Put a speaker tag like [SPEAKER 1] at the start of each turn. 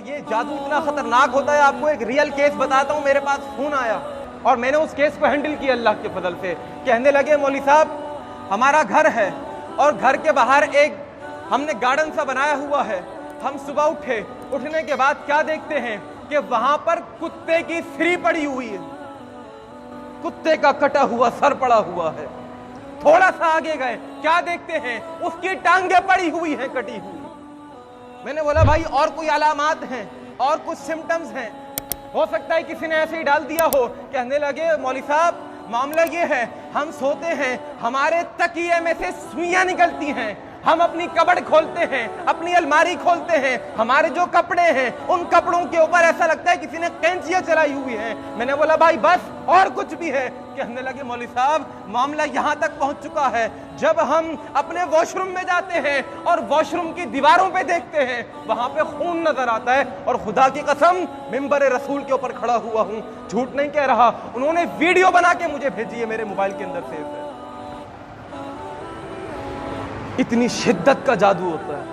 [SPEAKER 1] ये जादू इतना खतरनाक होता है। आपको एक रियल केस बताता हूँ। मेरे पास फोन आया और मैंने उस केस को हैंडल किया अल्लाह के फजल से। कहने लगे मौलवी साहब हमारा घर है और घर के बाहर एक हमने गार्डन सा बनाया हुआ है। हम सुबह उठने के बाद क्या देखते हैं कि वहां पर कुत्ते की श्री पड़ी हुई है, कुत्ते का कटा हुआ सर पड़ा हुआ है। थोड़ा सा आगे गए, क्या देखते हैं, उसकी टांगे पड़ी हुई हैं कटी हुई। मैंने बोला भाई और कोई अलामात हैं और कुछ सिम्टम्स हैं, हो सकता है किसी ने ऐसे ही डाल दिया हो। कहने लगे मौलवी साहब मामला ये है, हम सोते हैं हमारे तकिए में से सुइयां निकलती हैं, हम अपनी कबड़ खोलते हैं, अपनी अलमारी खोलते हैं, हमारे जो कपड़े हैं उन कपड़ों के ऊपर ऐसा लगता है किसी ने कैंचियां चलाई हुई हैं। मैंने बोला भाई बस और कुछ भी है। कहने लगे मौलवी साहब मामला यहां तक पहुंच चुका है, जब हम अपने वॉशरूम में जाते हैं और वॉशरूम की दीवारों पे देखते हैं वहां पे खून नजर आता है। और खुदा की कसम मिंबर रसूल के ऊपर खड़ा हुआ हूं, झूठ नहीं कह रहा, उन्होंने वीडियो बना के मुझे भेजी है, मेरे मोबाइल के अंदर सेव है। इतनी शिद्दत का जादू होता है।